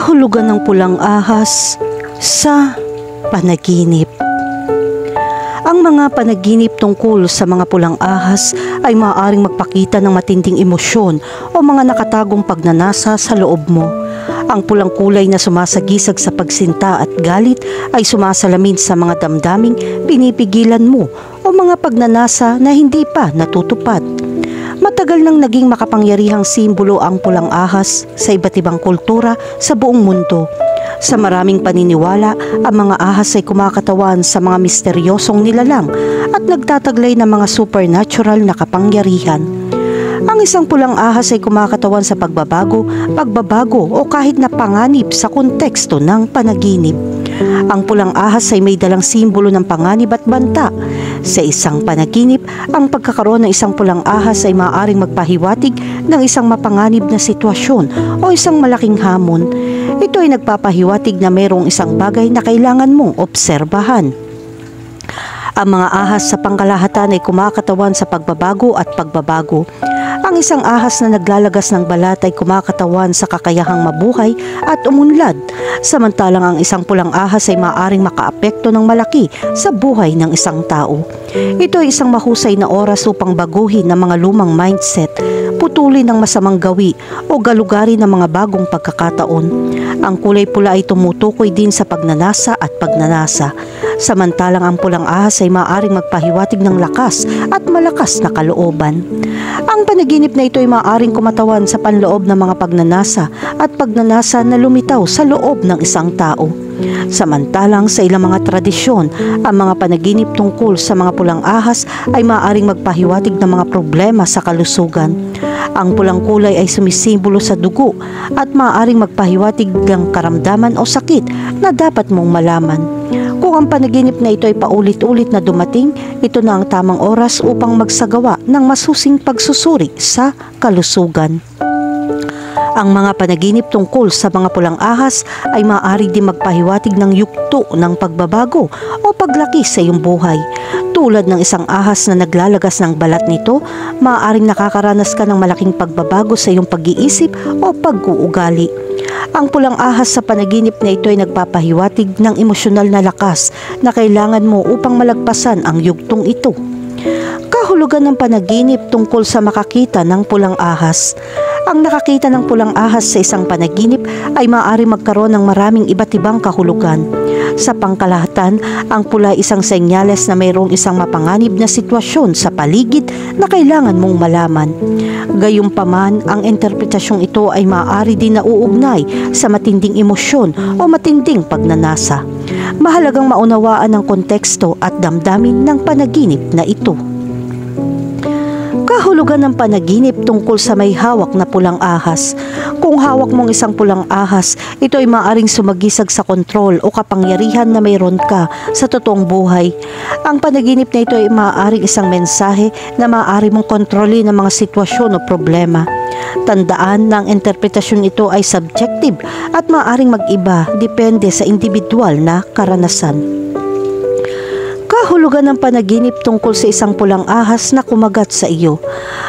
Kahulugan ng pulang ahas sa panaginip. Ang mga panaginip tungkol sa mga pulang ahas ay maaaring magpakita ng matinding emosyon o mga nakatagong pagnanasa sa loob mo. Ang pulang kulay na sumasagisag sa pagsinta at galit ay sumasalamin sa mga damdaming pinipigilan mo o mga pagnanasa na hindi pa natutupad. Matagal nang naging makapangyarihang simbolo ang pulang ahas sa iba't ibang kultura sa buong mundo. Sa maraming paniniwala, ang mga ahas ay kumakatawan sa mga misteryosong nilalang at nagtataglay ng mga supernatural na kapangyarihan. Ang isang pulang ahas ay kumakatawan sa pagbabago o kahit na panganib sa konteksto ng panaginip. Ang pulang ahas ay may dalang simbolo ng panganib at banta. Sa isang panaginip, ang pagkakaroon ng isang pulang ahas ay maaaring magpahiwatig ng isang mapanganib na sitwasyon o isang malaking hamon. Ito ay nagpapahiwatig na mayroong isang bagay na kailangan mong obserbahan. Ang mga ahas sa pangkalahatan ay kumakatawan sa pagbabago at pagbabago. Ang isang ahas na naglalagas ng balat ay kumakatawan sa kakayahang mabuhay at umunlad, samantalang ang isang pulang ahas ay maaaring makaapekto ng malaki sa buhay ng isang tao. Ito ay isang mahusay na oras upang baguhin ang mga lumang mindset, putulin ng masamang gawi o galugari ng mga bagong pagkakataon. Ang kulay pula ay tumutukoy din sa pagnanasa at pagnanasa, samantalang ang pulang ahas ay maaaring magpahiwatig ng lakas at malakas na kalooban. Ang panaginip na ito ay maaaring kumatawan sa panloob ng mga pagnanasa at pagnanasa na lumitaw sa loob ng isang tao. Samantalang sa ilang mga tradisyon, ang mga panaginip tungkol sa mga pulang ahas ay maaaring magpahiwatig ng mga problema sa kalusugan. Ang pulang kulay ay sumisimbolo sa dugo at maaaring magpahiwatig ng karamdaman o sakit na dapat mong malaman. Kung ang panaginip na ito ay paulit-ulit na dumating, ito na ang tamang oras upang magsagawa ng masusing pagsusuri sa kalusugan. Ang mga panaginip tungkol sa mga pulang ahas ay maaari din magpahiwatig ng yugto ng pagbabago o paglaki sa iyong buhay. Tulad ng isang ahas na naglalagas ng balat nito, maaaring nakakaranas ka ng malaking pagbabago sa iyong pag-iisip o pag-uugali. Ang pulang ahas sa panaginip na ito ay nagpapahiwatig ng emosyonal na lakas na kailangan mo upang malagpasan ang yugtong ito. Kahulugan ng panaginip tungkol sa makakita ng pulang ahas. Ang nakakita ng pulang ahas sa isang panaginip ay maaari magkaroon ng maraming iba't ibang kahulugan. Sa pangkalahatan, ang pula ay isang senyales na mayroong isang mapanganib na sitwasyon sa paligid na kailangan mong malaman. Gayunpaman, ang interpretasyong ito ay maaari din na uugnay sa matinding emosyon o matinding pagnanasa. Mahalagang maunawaan ang konteksto at damdamin ng panaginip na ito. Kahulugan ng panaginip tungkol sa may hawak na pulang ahas. Kung hawak mong isang pulang ahas, ito ay maaaring sumagisag sa kontrol o kapangyarihan na mayroon ka sa totoong buhay. Ang panaginip na ito ay maaaring isang mensahe na maaari mong kontrolin ang mga sitwasyon o problema. Tandaan na ang interpretasyon ito ay subjective at maaaring mag-iba depende sa individual na karanasan. Kahulugan ng panaginip tungkol sa isang pulang ahas na kumagat sa iyo.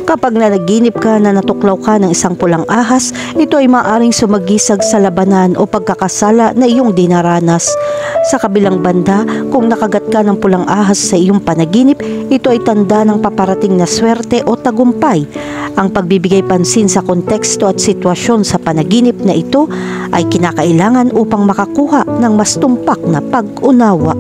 Kapag nanaginip ka na natuklaw ka ng isang pulang ahas, ito ay maaaring sumagisag sa labanan o pagkakasala na iyong dinaranas. Sa kabilang banda, kung nakagat ka ng pulang ahas sa iyong panaginip, ito ay tanda ng paparating na swerte o tagumpay. Ang pagbibigay pansin sa konteksto at sitwasyon sa panaginip na ito ay kinakailangan upang makakuha ng mas tumpak na pag-unawa.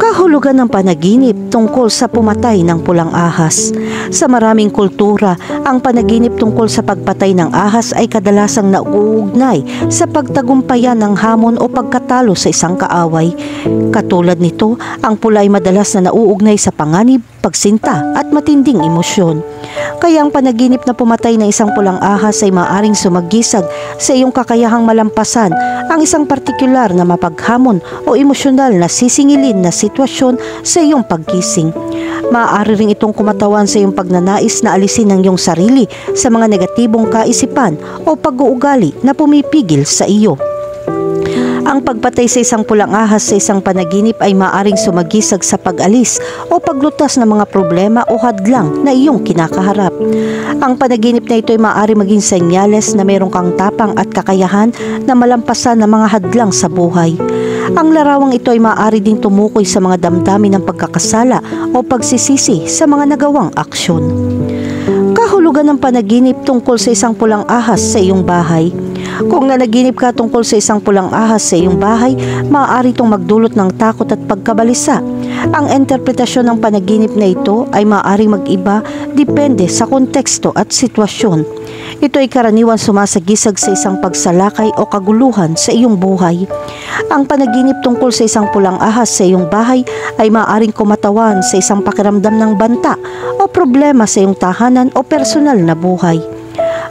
Kahulugan ng panaginip tungkol sa pumatay ng pulang ahas. Sa maraming kultura, ang panaginip tungkol sa pagpatay ng ahas ay kadalasang nauugnay sa pagtagumpayan ng hamon o pagkatalo sa isang kaaway. Katulad nito, ang pula ay madalas na nauugnay sa panganib, pagsinta at matinding emosyon. Kaya ang panaginip na pumatay ng isang pulang ahas ay maaaring sumagisag sa iyong kakayahang malampasan ang isang partikular na mapaghamon o emosyonal na sisingilin na sitwasyon sa iyong paggising. Maaari rin itong kumatawan sa iyong pagnanais na alisin ang iyong sarili sa mga negatibong kaisipan o pag-uugali na pumipigil sa iyo. Ang pagpatay sa isang pulang ahas sa isang panaginip ay maaring sumagisag sa pag-alis o paglutas ng mga problema o hadlang na iyong kinakaharap. Ang panaginip na ito ay maaari maging senyales na mayroon kang tapang at kakayahan na malampasan ng mga hadlang sa buhay. Ang larawang ito ay maaari ding tumukoy sa mga damdamin ng pagkakasala o pagsisisi sa mga nagawang aksyon. Kahulugan ng panaginip tungkol sa isang pulang ahas sa iyong bahay. Kung nanaginip ka tungkol sa isang pulang ahas sa iyong bahay, maaari itong magdulot ng takot at pagkabalisa. Ang interpretasyon ng panaginip na ito ay maaaring mag-iba depende sa konteksto at sitwasyon. Ito ay karaniwan sumasagisag sa isang pagsalakay o kaguluhan sa iyong buhay. Ang panaginip tungkol sa isang pulang ahas sa iyong bahay ay maaaring kumatawan sa isang pakiramdam ng banta o problema sa iyong tahanan o personal na buhay.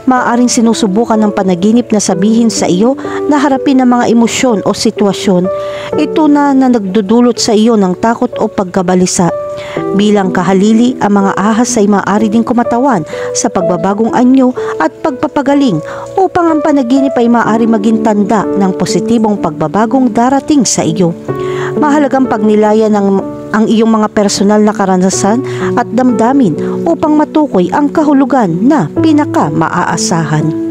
Maaaring sinusubukan ng panaginip na sabihin sa iyo na harapin ang mga emosyon o sitwasyon. Ito na nagdudulot sa iyo ng takot o pagkabalisa. Bilang kahalili, ang mga ahas ay maaari ding kumatawan sa pagbabagong anyo at pagpapagaling upang ang panaginip ay maaari maging tanda ng positibong pagbabagong darating sa iyo. Mahalagang pagnilayan ang iyong mga personal na karanasan at damdamin upang matukoy ang kahulugan na pinaka-maaasahan.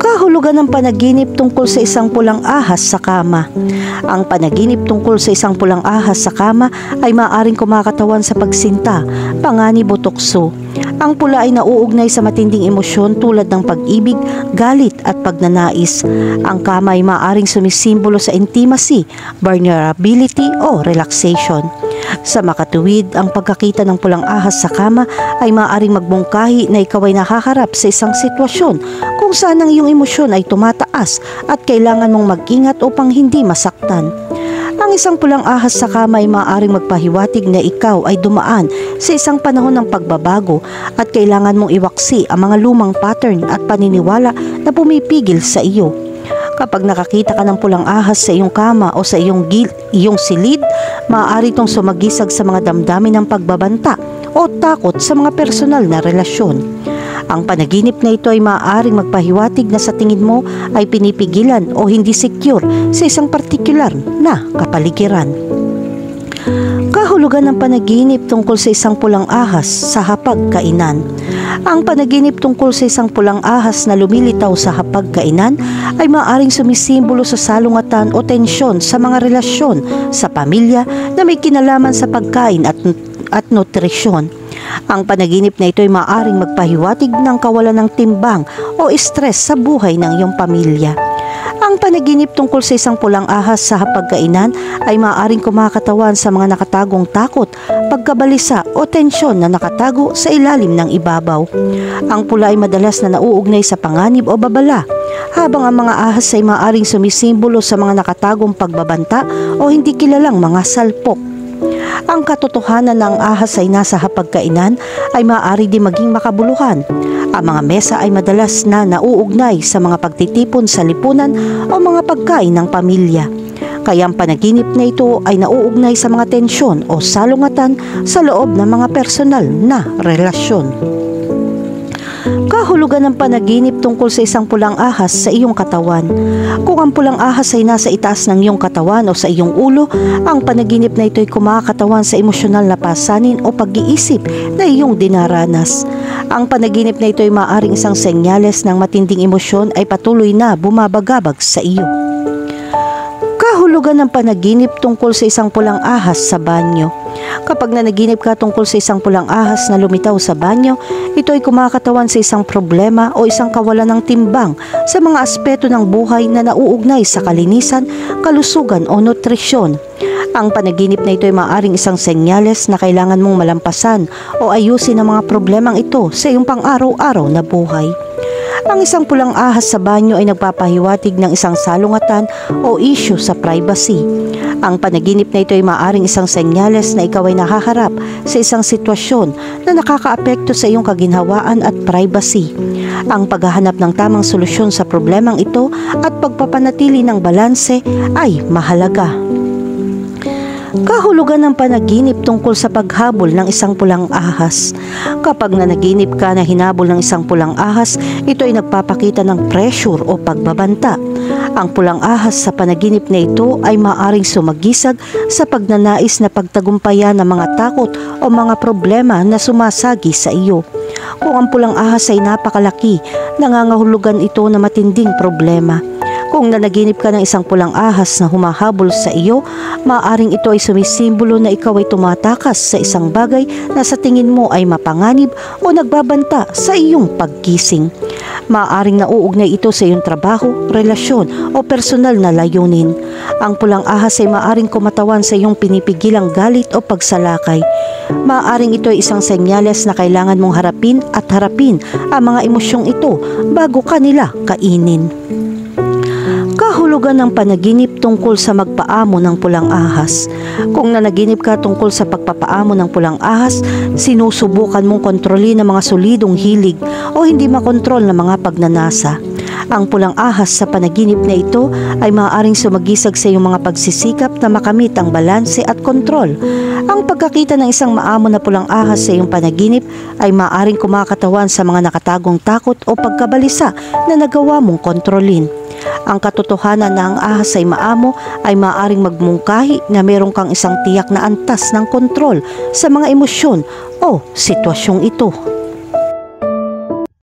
Kahulugan ng panaginip tungkol sa isang pulang ahas sa kama. Ang panaginip tungkol sa isang pulang ahas sa kama ay maaaring kumakatawan sa pagsinta, panganib o tukso. Ang pula ay nauugnay sa matinding emosyon tulad ng pag-ibig, galit at pagnanais. Ang kama ay maaaring sumisimbolo sa intimacy, vulnerability o relaxation. Sa makatuwid, ang pagkakita ng pulang ahas sa kama ay maaaring magbungkahi na ikaw ay nakaharap sa isang sitwasyon kung saan ang iyong emosyon ay tumataas at kailangan mong mag-ingat upang hindi masaktan. Ang isang pulang ahas sa kama ay maaaring magpahiwatig na ikaw ay dumaan sa isang panahon ng pagbabago at kailangan mong iwaksi ang mga lumang pattern at paniniwala na pumipigil sa iyo. Kapag nakakita ka ng pulang ahas sa iyong kama o sa iyong silid, maaari itong sumagisag sa mga damdamin ng pagbabanta o takot sa mga personal na relasyon. Ang panaginip na ito ay maaaring magpahiwatig na sa tingin mo ay pinipigilan o hindi secure sa isang partikular na kapaligiran. Kahulugan ng panaginip tungkol sa isang pulang ahas sa hapagkainan. Ang panaginip tungkol sa isang pulang ahas na lumilitaw sa hapagkainan ay maaaring sumisimbolo sa salungatan o tensyon sa mga relasyon sa pamilya na may kinalaman sa pagkain at nutrisyon. Ang panaginip na ito ay maaaring magpahiwatig ng kawalan ng timbang o stress sa buhay ng iyong pamilya. Ang panaginip tungkol sa isang pulang ahas sa hapagkainan ay maaaring kumakatawan sa mga nakatagong takot, pagkabalisa o tensyon na nakatago sa ilalim ng ibabaw. Ang pula ay madalas na nauugnay sa panganib o babala, habang ang mga ahas ay maaaring sumisimbolo sa mga nakatagong pagbabanta o hindi kilalang mga salpok. Ang katotohanan ng ahas ay nasa hapagkainan ay maaari din maging makabuluhan. Ang mga mesa ay madalas na nauugnay sa mga pagtitipon sa lipunan o mga pagkain ng pamilya. Kaya ang panaginip na ito ay nauugnay sa mga tensyon o salungatan sa loob ng mga personal na relasyon. Kahulugan ng panaginip tungkol sa isang pulang ahas sa iyong katawan. Kung ang pulang ahas ay nasa itaas ng iyong katawan o sa iyong ulo, ang panaginip na ito ay kumakatawan sa emosyonal na pasanin o pag-iisip na iyong dinaranas. Ang panaginip na ito ay maaaring isang senyales ng matinding emosyon ay patuloy na bumabagabag sa iyo. Kahulugan ng panaginip tungkol sa isang pulang ahas sa banyo. Kapag nanaginip ka tungkol sa isang pulang ahas na lumitaw sa banyo, ito ay kumakatawan sa isang problema o isang kawalan ng timbang sa mga aspeto ng buhay na nauugnay sa kalinisan, kalusugan o nutrisyon. Ang panaginip na ito ay maaaring isang senyales na kailangan mong malampasan o ayusin ang mga problemang ito sa iyong pang-araw-araw na buhay. Ang isang pulang ahas sa banyo ay nagpapahiwatig ng isang salungatan o issue sa privacy. Ang panaginip na ito ay maaaring isang senyales na ikaw ay nakaharap sa isang sitwasyon na nakakaapekto sa iyong kaginhawaan at privacy. Ang paghahanap ng tamang solusyon sa problemang ito at pagpapanatili ng balanse ay mahalaga. Kahulugan ng panaginip tungkol sa paghabol ng isang pulang ahas. Kapag nanaginip ka na hinabol ng isang pulang ahas, ito ay nagpapakita ng pressure o pagbabanta. Ang pulang ahas sa panaginip na ito ay maaaring sumagisag sa pagnanais na pagtagumpayan ng mga takot o mga problema na sumasagi sa iyo. Kung ang pulang ahas ay napakalaki, nangangahulugan ito na matinding problema. Kung nanaginip ka ng isang pulang ahas na humahabol sa iyo, maaaring ito ay sumisimbolo na ikaw ay tumatakas sa isang bagay na sa tingin mo ay mapanganib o nagbabanta sa iyong paggising. Maaaring nauugnay ito sa iyong trabaho, relasyon o personal na layunin. Ang pulang ahas ay maaaring kumatawan sa iyong pinipigilang galit o pagsalakay. Maaaring ito ay isang senyales na kailangan mong harapin ang mga emosyong ito bago ka nila kainin. Kahulugan ng panaginip tungkol sa magpaamo ng pulang ahas. Kung nanaginip ka tungkol sa pagpapaamo ng pulang ahas, sinusubukan mong kontrolin ang mga solidong hilig o hindi makontrol na mga pagnanasa. Ang pulang ahas sa panaginip na ito ay maaaring sumagisag sa iyong mga pagsisikap na makamit ang balanse at kontrol. Ang pagkakita ng isang maamo na pulang ahas sa iyong panaginip ay maaaring kumakatawan sa mga nakatagong takot o pagkabalisa na nagawa mong kontrolin. Ang katotohanan na ang ahas ay maamo ay maaaring magmungkahi na meron kang isang tiyak na antas ng kontrol sa mga emosyon o sitwasyong ito.